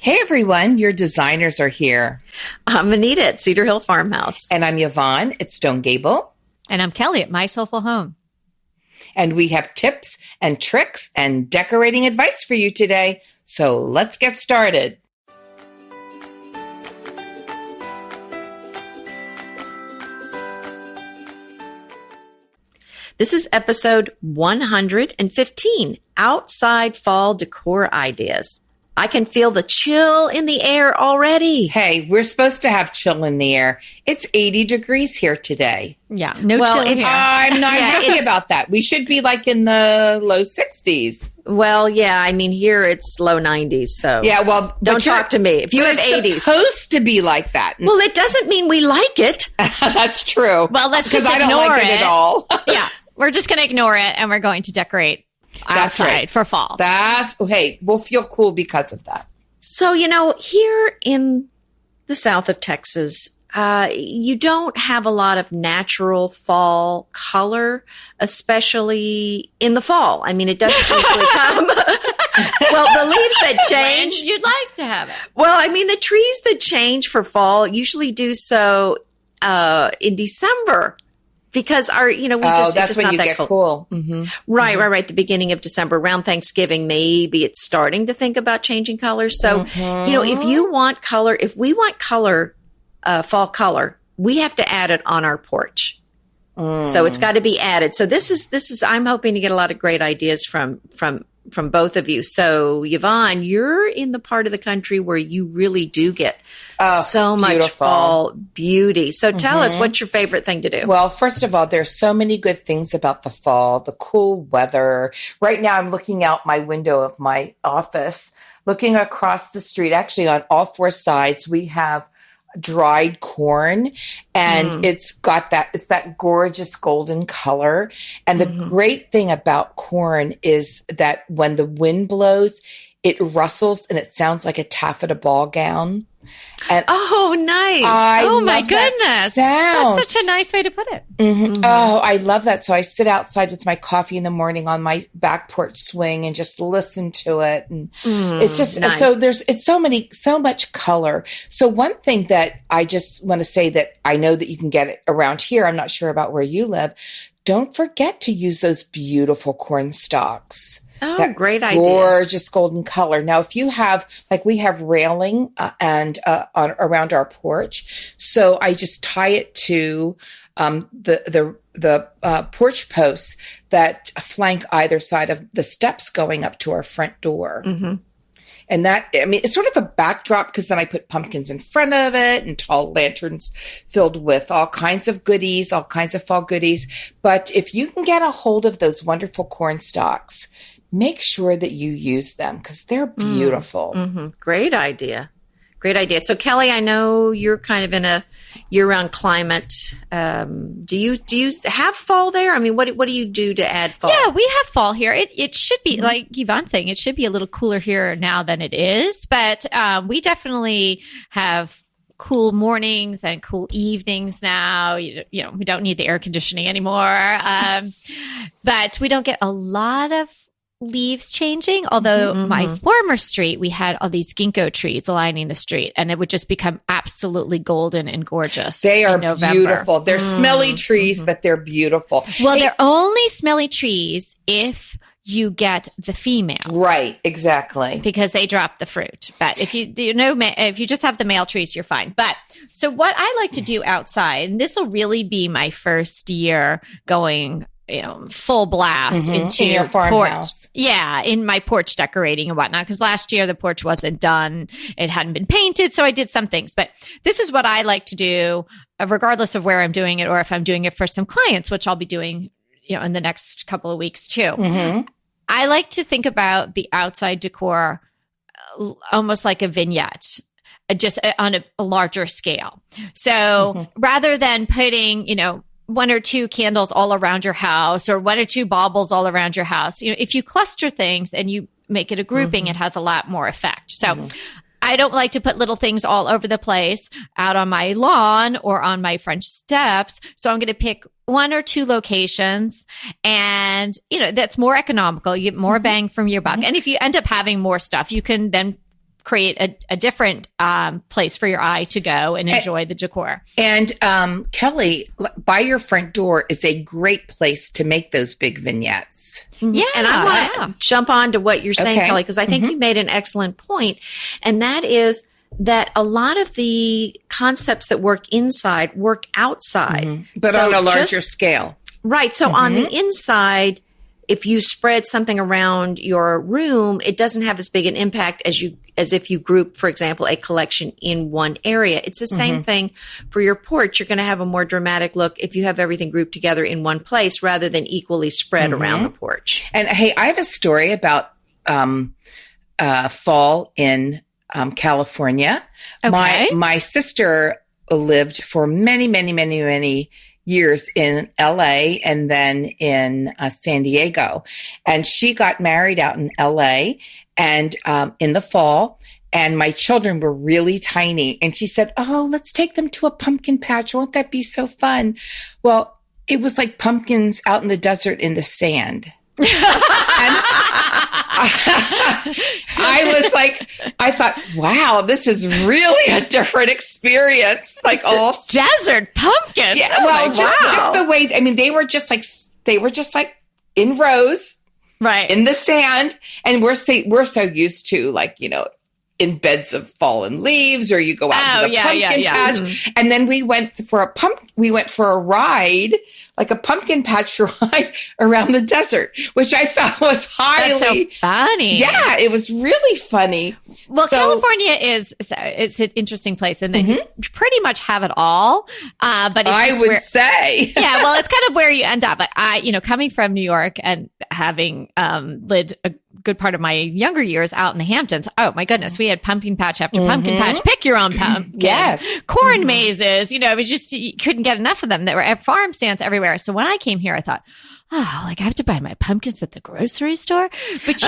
Hey everyone, your designers are here. I'm Anita at Cedar Hill Farmhouse. And I'm Yvonne at Stone Gable. And I'm Kelly at My Soulful Home. And we have tips and tricks and decorating advice for you today. So let's get started. This is episode 115, Outside Fall Decor Ideas. I can feel the chill in the air already. Hey, we're supposed to have chill in the air. It's 80 degrees here today. Yeah, no chill here. I'm not happy about that. We should be like in the low 60s. Well, yeah, I mean, here it's low 90s, so yeah, well, don't talk to me. If you have 80s. It's supposed to be like that. Well, it doesn't mean we like it. That's true. Well, let's just ignore ignore I don't like it at all. Yeah, we're just going to ignore it, and we're going to decorate outside for fall. Hey, we'll feel cool because of that. So, here in the south of Texas, you don't have a lot of natural fall color, especially in the fall. I mean, it doesn't usually come. Well, the leaves that change. When you'd like to have it. Well, I mean, the trees that change for fall usually do so in December. Because that's it's just when not you that get cold. Cool. Mm-hmm. Right. The beginning of December, around Thanksgiving, maybe it's starting to think about changing colors. So, if we want color, fall color, we have to add it on our porch. So it's got to be added. So this is, I'm hoping to get a lot of great ideas from both of you. So Yvonne, you're in the part of the country where you really do get so much fall beauty. So tell us, what's your favorite thing to do? Well, first of all, there's so many good things about the fall, the cool weather. Right now, I'm looking out my window of my office, looking across the street. Actually, on all four sides, we have dried corn, and it's that gorgeous golden color. And the great thing about corn is that when the wind blows, it rustles and it sounds like a taffeta ball gown. And oh, nice. Oh my goodness. That's such a nice way to put it. Oh, I love that. So I sit outside with my coffee in the morning on my back porch swing and just listen to it. And it's just, nice. So it's so much color. So one thing that I just want to say that I know that you can get it around here, I'm not sure about where you live. Don't forget to use those beautiful corn stalks. Oh, that great idea. Gorgeous golden color. Now, if you have, we have railing around our porch. So I just tie it to the porch posts that flank either side of the steps going up to our front door. And that, I mean, it's sort of a backdrop because then I put pumpkins in front of it and tall lanterns filled with all kinds of goodies, all kinds of fall goodies. But if you can get a hold of those wonderful corn stalks, make sure that you use them because they're beautiful. Great idea. So Kelly, I know you're kind of in a year-round climate. Do you have fall there? I mean, what do you do to add fall? Yeah, we have fall here. It should be, like Yvonne's saying, it should be a little cooler here now than it is. But we definitely have cool mornings and cool evenings now. We don't need the air conditioning anymore. But we don't get a lot of leaves changing, although my former street, we had all these ginkgo trees lining the street, and it would just become absolutely golden and gorgeous. They are beautiful. They're smelly trees, but they're beautiful. Well, they're only smelly trees if you get the females. Right, exactly. Because they drop the fruit. But if if you just have the male trees, you're fine. But so what I like to do outside, and this will really be my first year going full blast into in your farmhouse. Yeah, in my porch decorating and whatnot. Because last year the porch wasn't done; it hadn't been painted, so I did some things. But this is what I like to do, regardless of where I'm doing it, or if I'm doing it for some clients, which I'll be doing, in the next couple of weeks too. I like to think about the outside decor almost like a vignette. Just on a larger scale. So rather than putting, one or two candles all around your house or one or two baubles all around your house, if you cluster things and you make it a grouping, it has a lot more effect. So I don't like to put little things all over the place out on my lawn or on my front steps. So I'm going to pick one or two locations, and that's more economical. You get more bang from your buck. And if you end up having more stuff, you can then create a different place for your eye to go and enjoy the decor. And Kelly, by your front door is a great place to make those big vignettes. Yeah. And I want to jump on to what you're saying, Kelly, because I think you made an excellent point. And that is that a lot of the concepts that work inside work outside. But on a larger scale. Right. So on the inside, if you spread something around your room, it doesn't have as big an impact as if you group, for example, a collection in one area. It's the same thing for your porch. You're going to have a more dramatic look if you have everything grouped together in one place rather than equally spread around the porch. And hey, I have a story about fall in California. Okay. My sister lived for many years in LA and then in San Diego. And she got married out in LA and in the fall. And my children were really tiny. And she said, "Oh, let's take them to a pumpkin patch. Won't that be so fun?" Well, it was like pumpkins out in the desert in the sand. I was like, I thought, wow, this is really a different experience. Like all desert pumpkin. Yeah, well, just the way. I mean, they were just like in rows, right, in the sand, and we're so used to like in beds of fallen leaves, or you go out to the pumpkin patch, and then we went for a ride. Like a pumpkin patch ride around the desert, which I thought was highly That's so funny. Yeah, it was really funny. Well, California it's an interesting place, and you pretty much have it all. But it's I would say, yeah. Well, it's kind of where you end up. But coming from New York and having lived a good part of my younger years out in the Hamptons. Oh my goodness, we had pumpkin patch after pumpkin patch. Pick your own pumpkin. Yes, corn mazes. It was just you couldn't get enough of them. There were at farm stands everywhere. So when I came here, I thought, oh, like I have to buy my pumpkins at the grocery store, but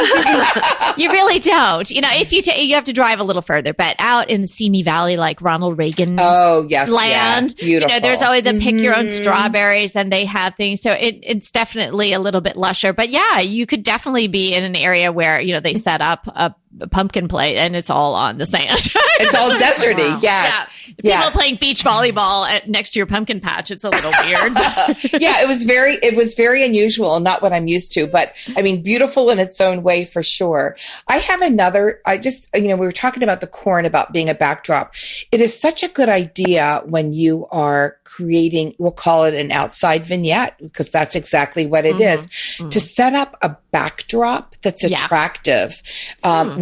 you really don't. If you have to drive a little further, but out in the Simi Valley, like Ronald Reagan, land, yes, beautiful. There's always the pick your own strawberries, and they have things. So it's definitely a little bit lusher, but yeah, you could definitely be in an area where they set up a pumpkin play and it's all on the sand. It's all deserty. Wow. Yes. Yeah. People playing beach volleyball next to your pumpkin patch. It's a little weird. Yeah, it was very unusual, not what I'm used to, but I mean, beautiful in its own way for sure. I have another, we were talking about the corn, about being a backdrop. It is such a good idea when you are creating, we'll call it an outside vignette, because that's exactly what it is, to set up a backdrop that's attractive,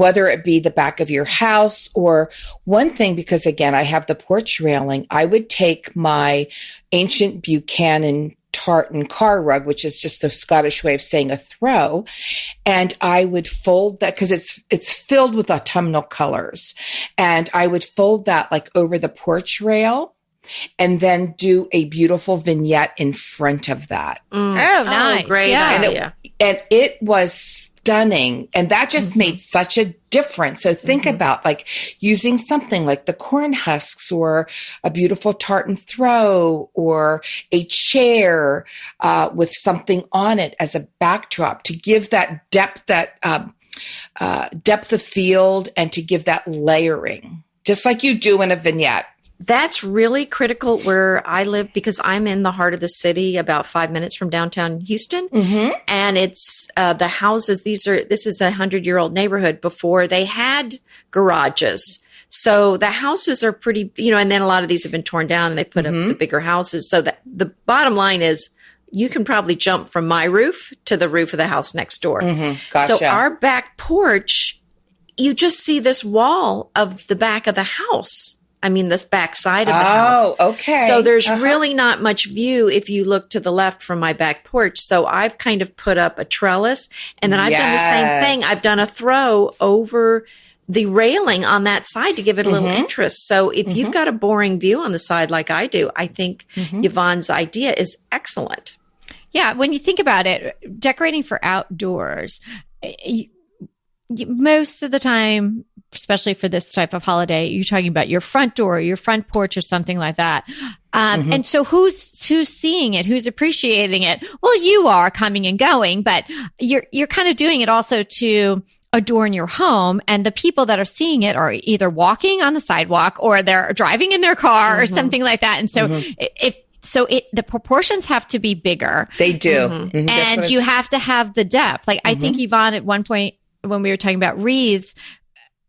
whether it be the back of your house or one thing, because again, I have the porch railing. I would take my ancient Buchanan tartan car rug, which is just a Scottish way of saying a throw, and I would fold that because it's filled with autumnal colors, and I would fold that like over the porch rail and then do a beautiful vignette in front of that. Oh, nice. Great idea. And it was stunning. And that just made such a difference. So think about like using something like the corn husks or a beautiful tartan throw or a chair with something on it as a backdrop to give that depth, depth of field, and to give that layering, just like you do in a vignette. That's really critical where I live, because I'm in the heart of the city, about 5 minutes from downtown Houston. And it's the houses. This is a 100-year-old neighborhood before they had garages. So the houses are pretty, and then a lot of these have been torn down and they put up the bigger houses. So the bottom line is you can probably jump from my roof to the roof of the house next door. Gotcha. So our back porch, you just see this wall of the back of the house. I mean, this back side of the house. Oh, okay. So there's really not much view if you look to the left from my back porch. So I've kind of put up a trellis, and then I've done the same thing. I've done a throw over the railing on that side to give it a little interest. So if you've got a boring view on the side like I do, I think Yvonne's idea is excellent. Yeah. When you think about it, decorating for outdoors, most of the time, especially for this type of holiday, you're talking about your front door, your front porch, or something like that. And so who's seeing it? Who's appreciating it? Well, you are coming and going, but you're kind of doing it also to adorn your home, and the people that are seeing it are either walking on the sidewalk or they're driving in their car or something like that. And so the proportions have to be bigger. They do. Mm-hmm. And you have to have the depth. Like I think Yvonne at one point when we were talking about wreaths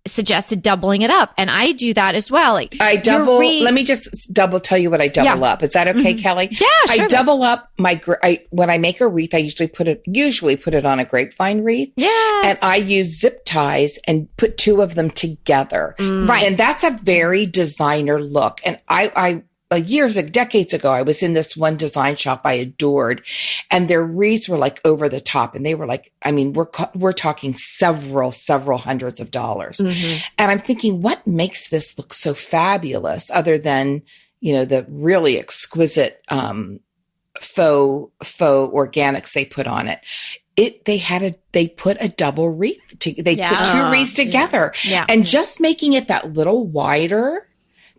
suggested doubling it up. And I do that as well. Like I double, let me just tell you what I double up. Is that okay, Kelly? Yeah, sure. I double up when I make a wreath, I usually put it on a grapevine wreath. Yes. And I use zip ties and put 2 of them together. Right. And that's a very designer look. And decades ago, I was in this one design shop I adored, and their wreaths were like over the top, and they were like, I mean, we're talking several hundreds of dollars. And I'm thinking, what makes this look so fabulous other than, the really exquisite, faux organics they put on it. They put a double wreath. They put 2 wreaths together, and just making it that little wider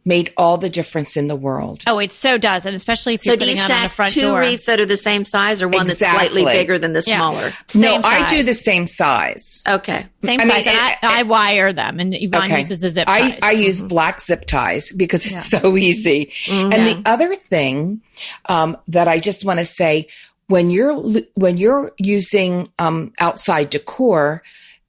made all the difference in the world. Oh, it so does. And especially if you're putting it on the front door. So do you stack 2 wreaths that are the same size or one that's slightly bigger than the smaller? No, I do the same size. Okay. Same size. And I wire them, and Yvonne uses a zip ties. I use black zip ties because it's so easy. And the other thing that I just want to say, when you're using outside decor,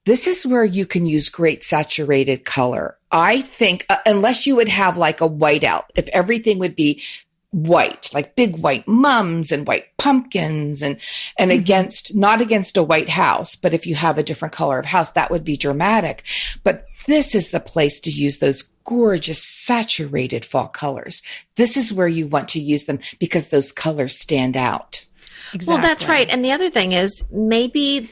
this is where you can use great saturated color. I think unless you would have like a whiteout, if everything would be white, like big white mums and white pumpkins and not against a white house, but if you have a different color of house, that would be dramatic. But this is the place to use those gorgeous saturated fall colors. This is where you want to use them because those colors stand out. Exactly. Well, that's right. And the other thing is maybe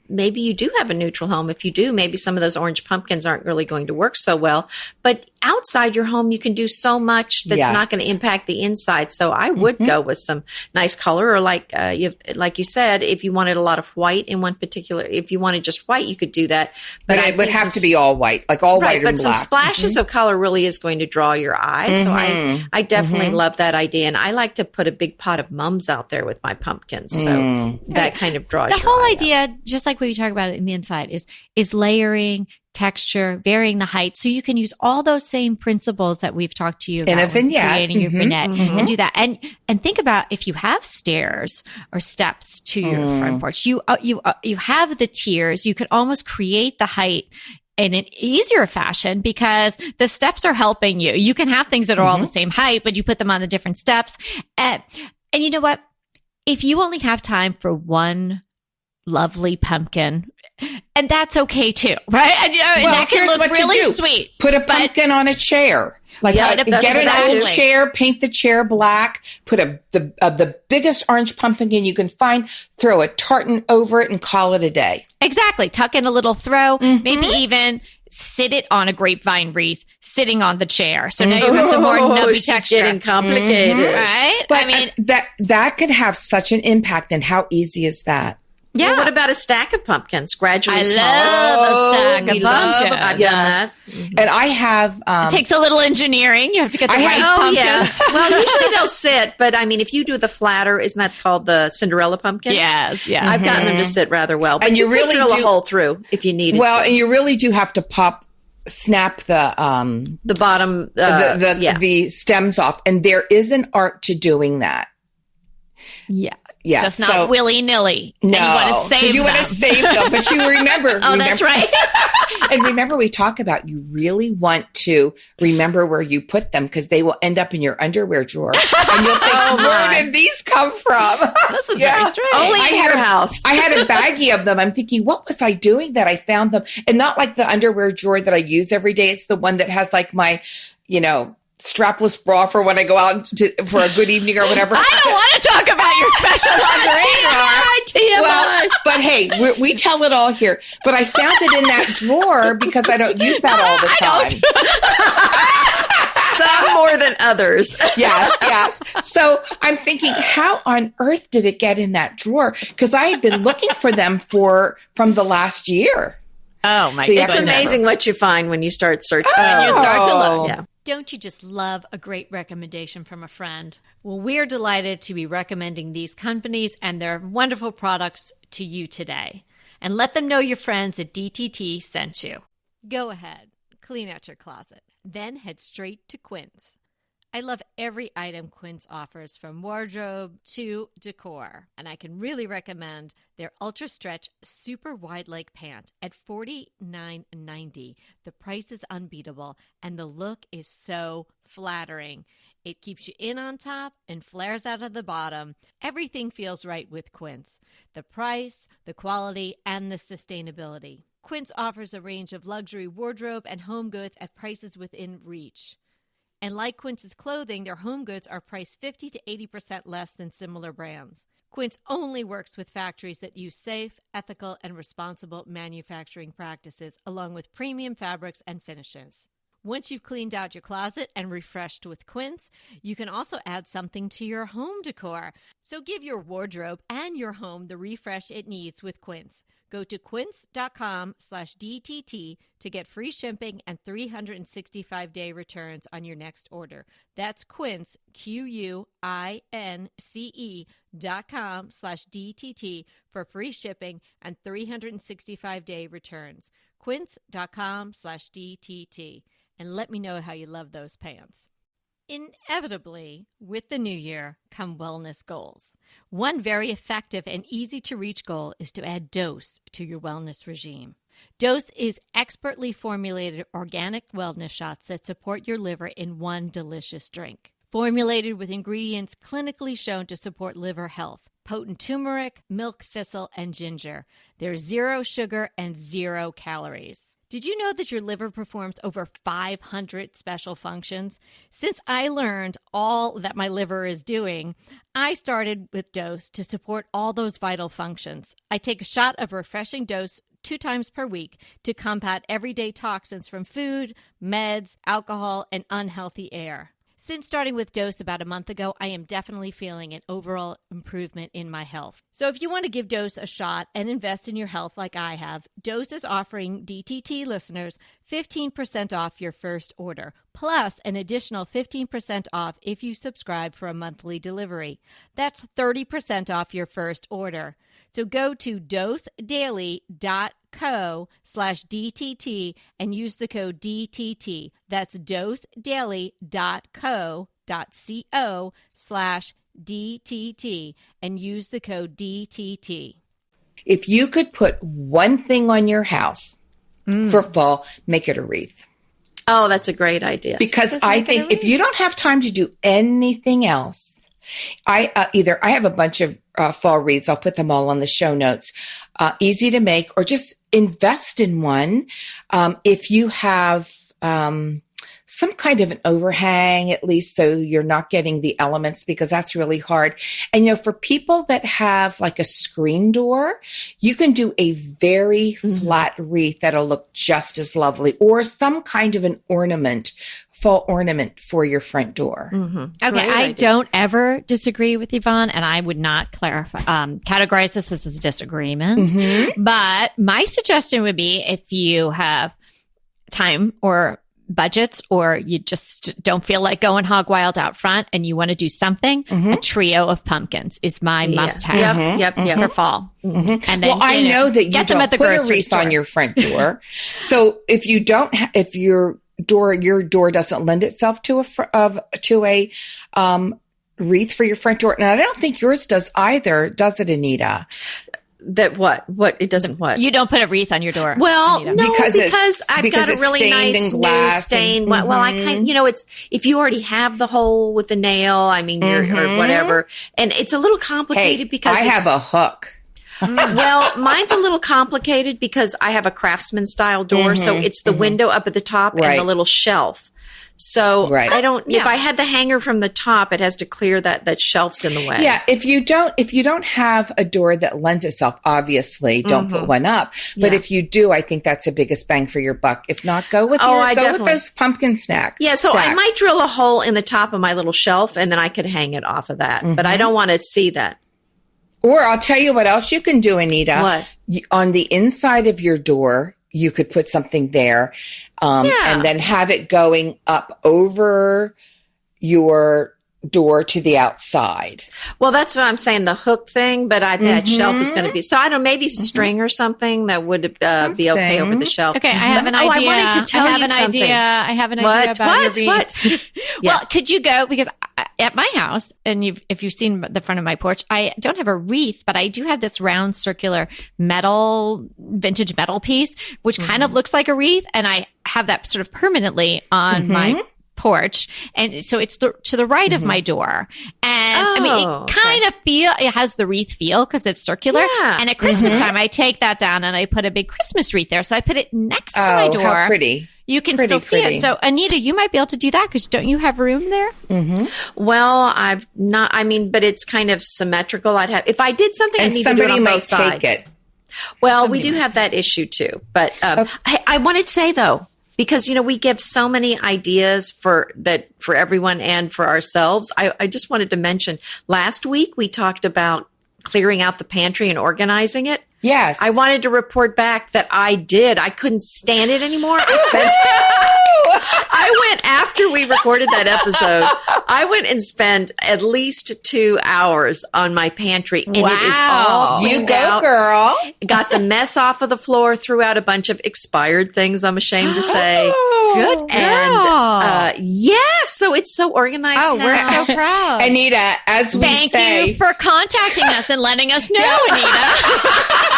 you do have a neutral home. If you do, maybe some of those orange pumpkins aren't really going to work so well. But outside your home, you can do so much that's not going to impact the inside. So I would go with some nice color, or like you said, if you wanted a lot of white in one particular, if you wanted just white, you could do that. But it would have to be all white, like all white and black. But some splashes of color really is going to draw your eye. So I definitely love that idea. And I like to put a big pot of mums out there with my pumpkins. So that kind of draws the your whole eye idea, up. just like we talk about it in the inside, is layering, texture, varying the height. So you can use all those same principles that we've talked to you about in a vignette, creating your vignette, and do that. And think about if you have stairs or steps to your front porch, you have the tiers. You could almost create the height in an easier fashion because the steps are helping you. You can have things that are all the same height, but you put them on the different steps. And you know what? If you only have time for one lovely pumpkin, and that's okay too, right? And that can look really sweet. Put a pumpkin on a chair. Like get an old chair, paint the chair black, put the biggest orange pumpkin you can find, throw a tartan over it and call it a day. Exactly. Tuck in a little throw, maybe even sit it on a grapevine wreath sitting on the chair. So now you've got some more nubby texture. Getting complicated. Right? But I mean, that could have such an impact, and how easy is that? Yeah. Well, what about a stack of pumpkins? Gradually smaller. I love a stack of pumpkins. I've done that. And I have... it takes a little engineering. You have to get the right pumpkin. Yeah. Well, usually they'll sit, but I mean, if you do the flatter, isn't that called the Cinderella pumpkins? Yes, yeah. I've gotten them to sit rather well. But and you really could drill a hole through if you needed to. Well, and you really do have to snap the bottom, the stems off. And there is an art to doing that. Yeah. It's just not willy-nilly. No. And you want to save them. You want to save them. But you remember. That's right. And remember, we talk about you really want to remember where you put them because they will end up in your underwear drawer. And you'll think, where did these come from? This is very strange. Only in your house. I had a baggie of them. I'm thinking, what was I doing that I found them? And not like the underwear drawer that I use every day. It's the one that has like my, strapless bra for when I go out for a good evening or whatever. I don't want to talk about your special lingerie. Well, but hey, we tell it all here. But I found it in that drawer because I don't use that all the time. Some more than others. Yes. So I'm thinking, how on earth did it get in that drawer? Because I had been looking for them from the last year. Oh my God. It's amazing what you find when you start searching. When you start to look. Yeah. Don't you just love a great recommendation from a friend? Well, we're delighted to be recommending these companies and their wonderful products to you today. and let them know your friends at DTT sent you. Go ahead, clean out your closet, then head straight to Quince. I love every item Quince offers, from wardrobe to decor, and I can really recommend their Ultra Stretch Super Wide Leg Pant at $49.90. The price is unbeatable, and the look is so flattering. It keeps you in on top and flares out of the bottom. Everything feels right with Quince. The price, the quality, and the sustainability. Quince offers a range of luxury wardrobe and home goods at prices within reach. And like Quince's clothing, their home goods are priced 50 to 80% less than similar brands. Quince only works with factories that use safe, ethical, and responsible manufacturing practices, along with premium fabrics and finishes. Once you've cleaned out your closet and refreshed with Quince, you can also add something to your home decor. So give your wardrobe and your home the refresh it needs with Quince. Go to quince.com/DTT to get free shipping and 365-day returns on your next order. That's Quince, QUINCE.com/DTT for free shipping and 365-day returns. Quince.com/DTT. And let me know how you love those pants. Inevitably, with the new year come wellness goals. One very effective and easy to reach goal is to add Dose to your wellness regime. Dose is expertly formulated organic wellness shots that support your liver in one delicious drink. Formulated with ingredients clinically shown to support liver health: potent turmeric, milk thistle, and ginger. There's 0 sugar and 0 calories. Did you know that your liver performs over 500 special functions? Since I learned all that my liver is doing, I started with Dose to support all those vital functions. I take a shot of refreshing Dose 2 times per week to combat everyday toxins from food, meds, alcohol, and unhealthy air. Since starting with Dose about a month ago, I am definitely feeling an overall improvement in my health. So if you want to give Dose a shot and invest in your health like I have, Dose is offering DTT listeners 15% off your first order, plus an additional 15% off if you subscribe for a monthly delivery. That's 30% off your first order. So go to dosedaily.co/DTT and use the code DTT. That's dosedaily.co.co/DTT and use the code DTT. If you could put one thing on your house for fall, make it a wreath. Oh, that's a great idea. Because I think if you don't have time to do anything else, I have a bunch of fall wreaths. I'll put them all on the show notes. Easy to make, or just invest in one. If you have some kind of an overhang, at least, so you're not getting the elements, because that's really hard. And, for people that have like a screen door, you can do a very flat wreath that'll look just as lovely, or some kind of an fall ornament for your front door. Okay, I don't ever disagree with Yvonne, and I would not categorize this as a disagreement. But my suggestion would be, if you have time or budgets, or you just don't feel like going hog wild out front and you want to do something, a trio of pumpkins is my must-have for fall. And then, I know that you don't put a wreath on your front door. So if you don't, if your door doesn't lend itself to a wreath for your front door, and I don't think yours does either, does it, Anita? That what? It doesn't what? You don't put a wreath on your door. Well, no, because I've got a really nice new stain. Well, I kind, it's, if you already have the hole with the nail, or whatever, and it's a little complicated because I have a hook. Well, mine's a little complicated because I have a craftsman style door, so it's the window up at the top and the little shelf. So I don't, if I had the hanger from the top, it has to clear that shelf's in the way. Yeah. If you don't have a door that lends itself, obviously don't put one up. But if you do, I think that's the biggest bang for your buck. If not, go with those pumpkin stacks. Yeah. So I might drill a hole in the top of my little shelf, and then I could hang it off of that, but I don't want to see that. Or I'll tell you what else you can do, Anita. What? On the inside of your door, you could put something there, and then have it going up over your door to the outside. Well, that's what I'm saying, the hook thing, but that shelf is going to be, so I don't know, maybe string or something that would be okay over the shelf. Okay, I have an idea. I wanted to tell you something. I have an idea about your wreath. What? Well, could you go, because at my house, and if you've seen the front of my porch, I don't have a wreath, but I do have this round circular vintage metal piece, which kind of looks like a wreath. And I have that sort of permanently on my porch, and so it's to the right of my door, and I mean it kind of it has the wreath feel because it's circular, and at Christmas time I take that down and I put a big Christmas wreath there, so I put it next to my door. How pretty. You can still see it. So Anita, you might be able to do that because don't you have room there? Well, I've not, I mean, but it's kind of symmetrical. I'd have, if I did something, I need to do it on both sides. Take it. Well, we do have that issue too, but I wanted to say though, because, we give so many ideas for everyone and for ourselves. I just wanted to mention last week we talked about clearing out the pantry and organizing it. Yes. I wanted to report back that I did. I couldn't stand it anymore. I went after we recorded that episode. I went and spent at least 2 hours on my pantry, and it is all cleaned out. Girl. Got the mess off of the floor. Threw out a bunch of expired things. I'm ashamed to say. Good girl. And so it's so organized. Oh, now. we're so proud, Anita. As we Thank you for contacting us and letting us know, Anita.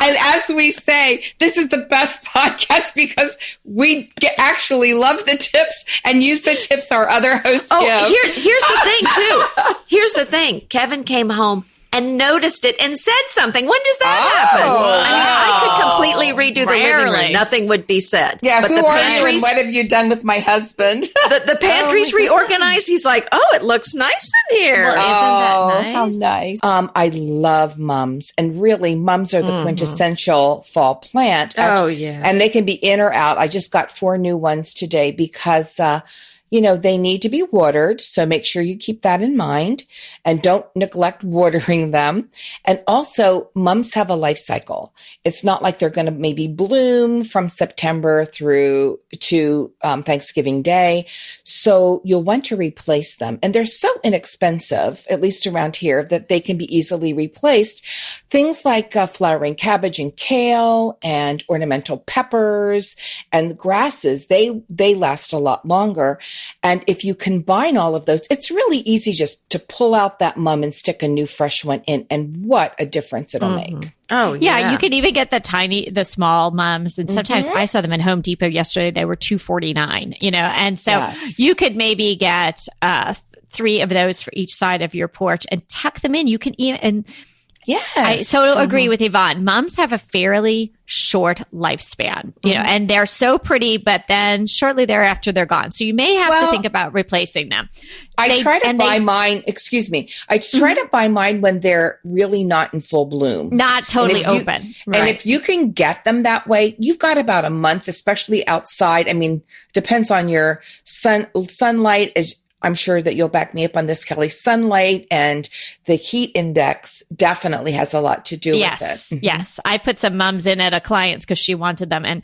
And as we say, this is the best podcast because we actually love the tips and use the tips our other hosts give. Here's the thing too. Here's the thing. Kevin came home and noticed it and said something. When does that happen? I mean, I could completely redo the living room. Nothing would be said. Yeah, but who are you and what have you done with my husband? The pantry's reorganized. He's like, it looks nice in here. Well, isn't that nice? How nice. I love mums. And really, mums are the quintessential fall plant. Yeah. And they can be in or out. I just got 4 new ones today because they need to be watered. So make sure you keep that in mind and don't neglect watering them. And also mums have a life cycle. It's not like they're going to maybe bloom from September through to Thanksgiving Day. So you'll want to replace them. And they're so inexpensive, at least around here, that they can be easily replaced. Things like flowering cabbage and kale and ornamental peppers and grasses, they last a lot longer. And if you combine all of those, it's really easy just to pull out that mum and stick a new fresh one in. And what a difference it'll make. Oh, yeah. You could even get the small mums. And sometimes I saw them in Home Depot yesterday. They were $2.49, and so you could maybe get 3 of those for each side of your porch and tuck them in. You can even, I so agree with Yvonne. Mums have a fairly short lifespan, and they're so pretty, but then shortly thereafter they're gone. So you may have to think about replacing them. I try to buy mine when they're really not in full bloom. Not totally open. And if you can get them that way, you've got about a month, especially outside. I mean, depends on your sunlight. I'm sure that you'll back me up on this, Kelly. Sunlight and the heat index definitely has a lot to do with it. Yes. I put some mums in at a client's because she wanted them. And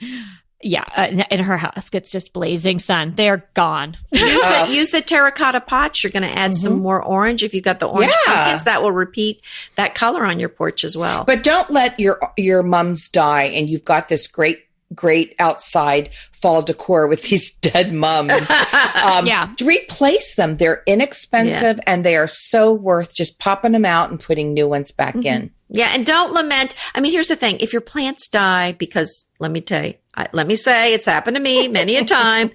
in her house, it's just blazing sun. They're gone. Use the terracotta pots. You're going to add some more orange. If you've got the orange pumpkins, that will repeat that color on your porch as well. But don't let your mums die and you've got this great outside fall decor with these dead mums. To replace them. They're inexpensive and they are so worth just popping them out and putting new ones back in. Yeah. And don't lament. I mean, here's the thing. If your plants die, because let me say it's happened to me many a time,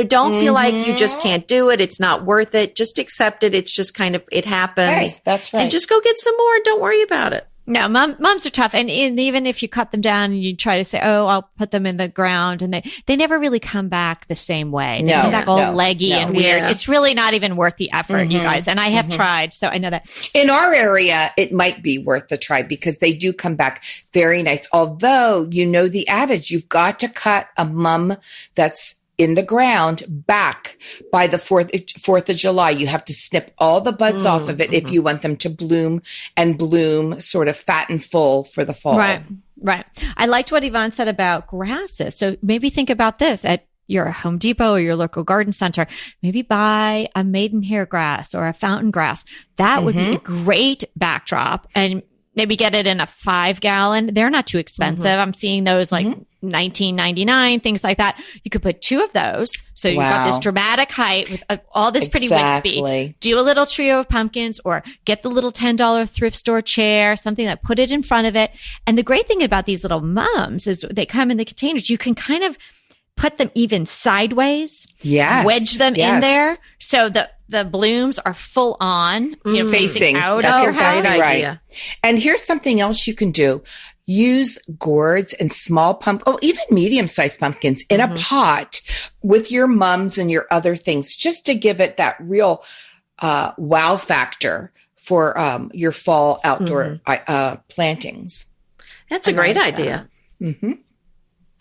don't feel like you just can't do it. It's not worth it. Just accept it. It's just kind of, it happens. Hey, that's right. And just go get some more and don't worry about it. No, mums are tough. And even if you cut them down and you try to say, I'll put them in the ground, and they never really come back the same way. They come back all leggy and weird. Yeah. It's really not even worth the effort, you guys. And I have tried, so I know that. In our area, it might be worth the try because they do come back very nice. Although, the adage, you've got to cut a mum that's in the ground back by the 4th of July. You have to snip all the buds off of it if you want them to bloom sort of fat and full for the fall. Right. I liked what Yvonne said about grasses. So maybe think about this. your Home Depot or your local garden center, maybe buy a maidenhair grass or a fountain grass. That would be a great backdrop, and maybe get it in a 5-gallon. They're not too expensive. I'm seeing those like $19.99, things like that. You could put 2 of those. So you've got this dramatic height with all this pretty wispy. Do a little trio of pumpkins, or get the little $10 thrift store chair, something that put it in front of it. And the great thing about these little mums is they come in the containers. You can kind of put them even sideways, wedge them in there. So the blooms are full on, facing out of your house. Great idea. And here's something else you can do. Use gourds and small even medium-sized pumpkins in a pot with your mums and your other things, just to give it that real wow factor for your fall outdoor plantings. That's a great idea.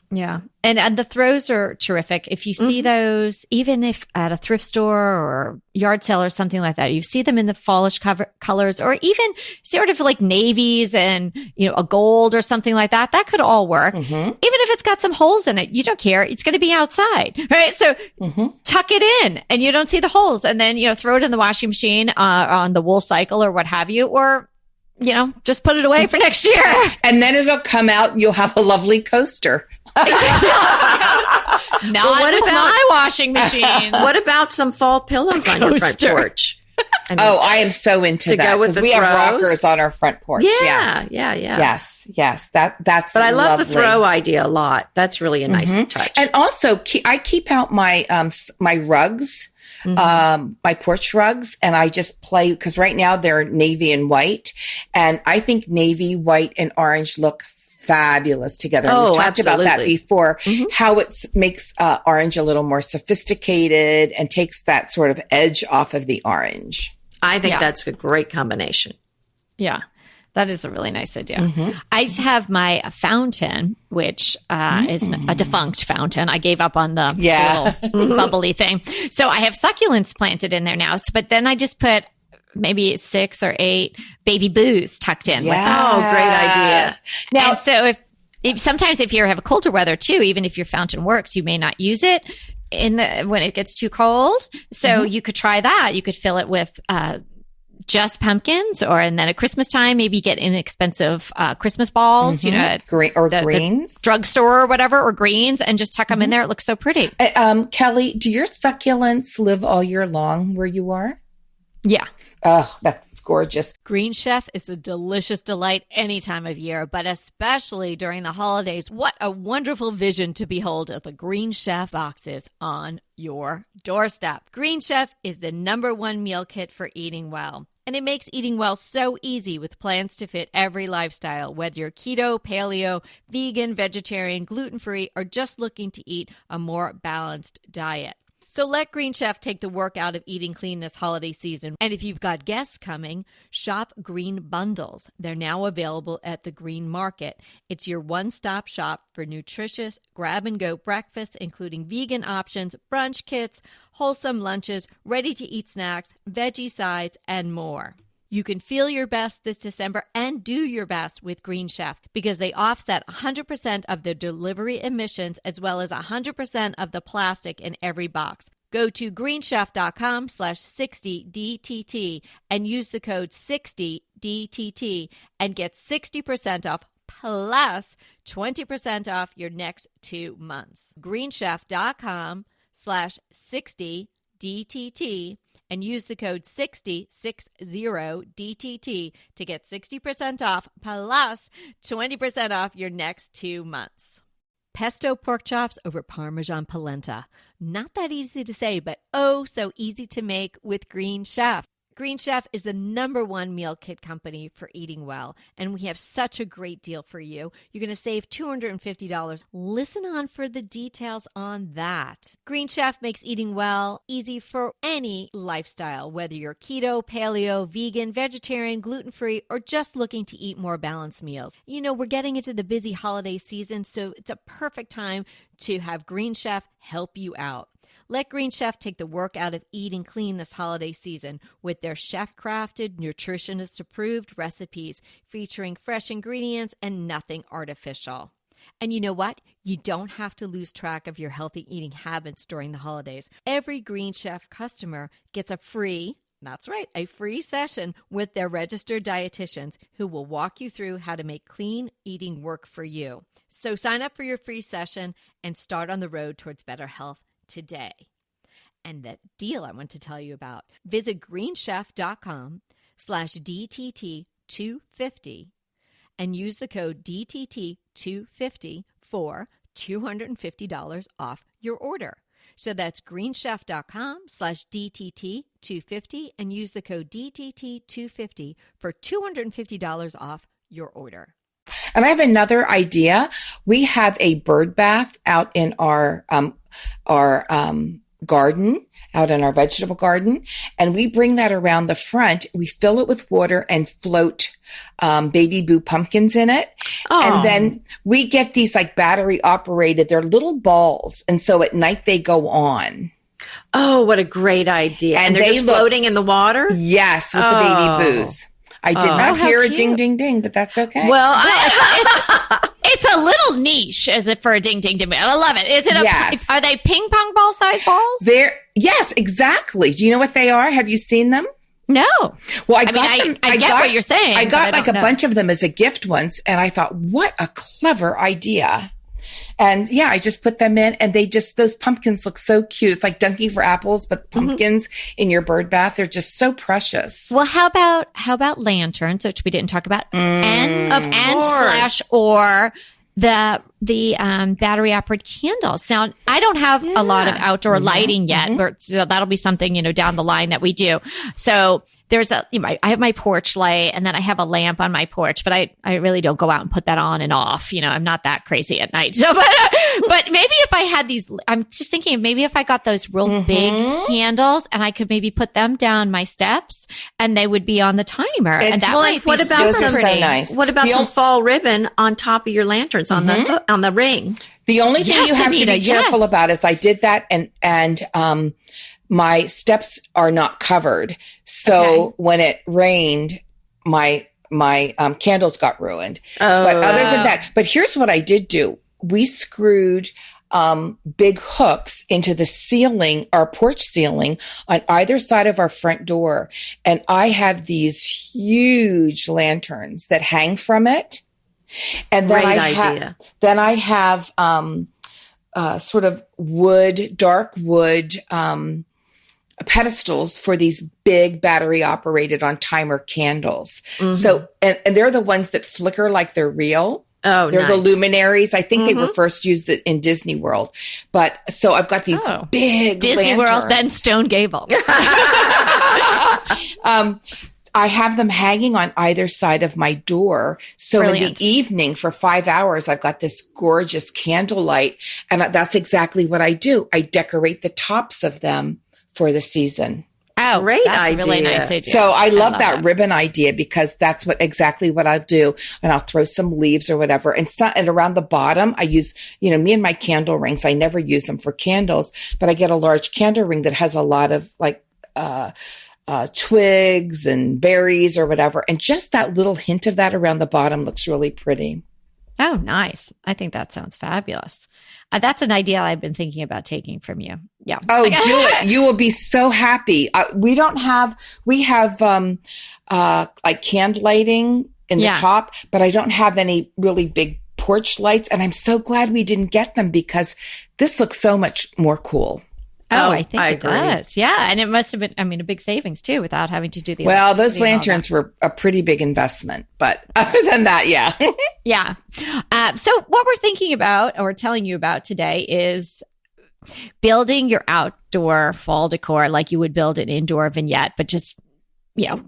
Yeah. And the throws are terrific. If you see those, even if at a thrift store or yard sale or something like that, you see them in the fallish colors, or even sort of like navies and, a gold or something like that, that could all work. Even if it's got some holes in it, you don't care. It's going to be outside, right? So tuck it in and you don't see the holes, and then, throw it in the washing machine on the wool cycle or what have you, or just put it away for next year. And then it'll come out and you'll have a lovely coaster. Not what about my washing machine? What about some fall pillows on your front porch? I am so into that. Go with the we throws. have rockers on our front porch. Yeah. Yes. That's. But I love the throw idea a lot. That's really a nice touch. And also, I keep out my my rugs. My porch rugs, and I just play, because right now they're navy and white, and I think navy, white, and orange look fabulous together. And we've talked about that before, how it makes orange a little more sophisticated and takes that sort of edge off of the orange. I think that's a great combination. Yeah. That is a really nice idea. I have my fountain, which is a defunct fountain. I gave up on the little bubbly thing. So I have succulents planted in there now. But then I just put maybe 6 or 8 baby boos tucked in. Oh, great idea. Now, so if sometimes if you have a colder weather too, even if your fountain works, you may not use it when it gets too cold. So you could try that. You could fill it with just pumpkins, and then at Christmas time, maybe get inexpensive Christmas balls, greens, the drugstore or whatever, or greens, and just tuck them in there. It looks so pretty. Kelly, do your succulents live all year long where you are? Yeah. Oh, that's gorgeous. Green Chef is a delicious delight any time of year, but especially during the holidays. What a wonderful vision to behold as the Green Chef boxes on your doorstep. Green Chef is the #1 meal kit for eating well. And it makes eating well so easy with plans to fit every lifestyle, whether you're keto, paleo, vegan, vegetarian, gluten-free, or just looking to eat a more balanced diet. So let Green Chef take the work out of eating clean this holiday season. And if you've got guests coming, shop Green Bundles. They're now available at the Green Market. It's your one-stop shop for nutritious grab-and-go breakfasts, including vegan options, brunch kits, wholesome lunches, ready-to-eat snacks, veggie sides, and more. You can feel your best this December and do your best with Green Chef, because they offset 100% of the delivery emissions as well as 100% of the plastic in every box. Go to greenchef.com/60DTT and use the code 60DTT and get 60% off plus 20% off your next 2 months. greenchef.com/60DTT and use the code 60DTT to get 60% off plus 20% off your next 2 months. Pesto pork chops over Parmesan polenta. Not that easy to say, but oh so easy to make with Green Chef. Green Chef is the #1 meal kit company for eating well, and we have such a great deal for you. You're going to save $250. Listen on for the details on that. Green Chef makes eating well easy for any lifestyle, whether you're keto, paleo, vegan, vegetarian, gluten-free, or just looking to eat more balanced meals. We're getting into the busy holiday season, so it's a perfect time to have Green Chef help you out. Let Green Chef take the work out of eating clean this holiday season with their chef-crafted, nutritionist-approved recipes featuring fresh ingredients and nothing artificial. And you know what? You don't have to lose track of your healthy eating habits during the holidays. Every Green Chef customer gets a free, that's right, a free session with their registered dietitians who will walk you through how to make clean eating work for you. So sign up for your free session and start on the road towards better health today. And that deal I want to tell you about, visit greenchef.com/DTT250 and use the code DTT250 for $250 off your order. So that's greenchef.com/DTT250 and use the code DTT250 for $250 off your order. And I have another idea. We have a bird bath out in our garden, out in our vegetable garden, and we bring that around the front. We fill it with water and float baby boo pumpkins in it. Oh. And then we get these like battery operated. They're little balls. And so at night they go on. Oh, what a great idea. And they're they just look- floating in the water? Yes, with the baby boos. I did not how hear a cute. ding, ding, ding, but that's okay. Well, It's a little niche, is it, for a ding ding ding? I love it. Is it Yes. are they ping pong ball size balls? Yes, exactly. Do you know what they are? Have you seen them? No. Well, I get what you're saying. I but got like a don't know. bunch of them as a gift once, and I thought, what a clever idea. And yeah, I just put them in, and those pumpkins look so cute. It's like dunking for apples, but pumpkins in your bird bath. They're just so precious. Well, how about lanterns, which we didn't talk about, and Of course. or the battery operated candles. Now, I don't have a lot of outdoor lighting yet, but so that'll be something, down the line that we do. So there's I have my porch light, and then I have a lamp on my porch, but I really don't go out and put that on and off. I'm not that crazy at night. So, but maybe if I had these, I'm just thinking maybe if I got those real big candles and I could maybe put them down my steps and they would be on the timer. And that might be what about Those are super so pretty. nice. What about The some ol- fall ribbon on top of your lanterns on the ring? The only thing Yes, you have to Anita, be careful yes. about is I did that, and my steps are not covered. So when it rained, my candles got ruined. But other than that, but here's what I did do. We screwed big hooks into the ceiling, our porch ceiling on either side of our front door. And I have these huge lanterns that hang from it. And then Great I idea. have sort of dark wood pedestals for these big battery operated on timer candles. So, and they're the ones that flicker like they're real. Oh, They're the nice. luminaries. I think they were first used in Disney World. But so I've got these big Disney lanterns. World, then Stone Gable. I have them hanging on either side of my door. So in Brilliant. the evening for 5 hours, I've got this gorgeous candlelight. And that's exactly what I do. I decorate the tops of them for the season. Oh, Great that's a really idea. nice idea. So I love that that. ribbon idea because that's exactly what I'll do. And I'll throw some leaves or whatever. And around the bottom, I use, me and my candle rings. I never use them for candles, but I get a large candle ring that has a lot of twigs and berries or whatever. And just that little hint of that around the bottom looks really pretty. Oh, nice. I think that sounds fabulous. That's an idea I've been thinking about taking from you. Yeah. Oh, do it. You will be so happy. We have like candle lighting in the top, but I don't have any really big porch lights. And I'm so glad we didn't get them because this looks so much more cool. Oh, I think I it agree. does. Yeah. And it must have been, a big savings too without having to do the Well, those electricity and all lanterns were a pretty big investment, but other than that, yeah. Yeah. So what we're thinking about or telling you about today is building your outdoor fall decor like you would build an indoor vignette, but just,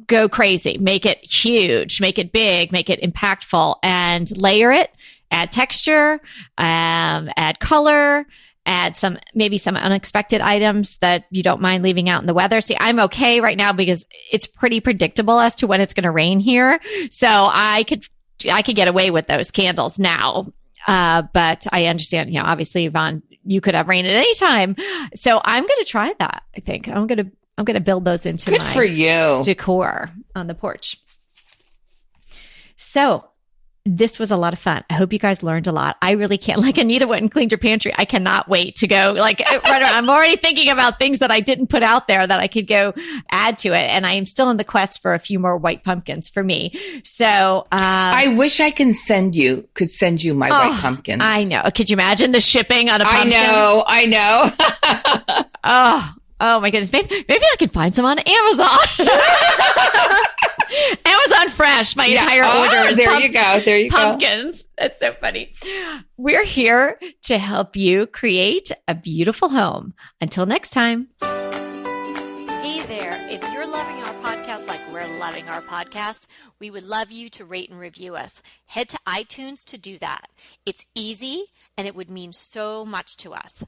go crazy, make it huge, make it big, make it impactful and layer it, add texture, add color, add maybe some unexpected items that you don't mind leaving out in the weather. See, I'm okay right now because it's pretty predictable as to when it's going to rain here. So I could get away with those candles now. But I understand, obviously, Yvonne, you could have rain at any time. So I'm going to try that. I think I'm going to build those into Good my for you. decor on the porch. So this was a lot of fun. I hope you guys learned a lot. I really can't, like Anita went and cleaned her pantry. I cannot wait to go like right around. I'm already thinking about things that I didn't put out there that I could go add to it. And I am still in the quest for a few more white pumpkins for me. So, I wish I could send you my white pumpkins. I know. Could you imagine the shipping on a pumpkin? I know. Oh my goodness. Maybe I can find some on Amazon. Amazon Fresh. My entire order is there you go. Pumpkins. That's so funny. We're here to help you create a beautiful home. Until next time. Hey there. If you're loving our podcast like we're loving our podcast, we would love you to rate and review us. Head to iTunes to do that. It's easy and it would mean so much to us.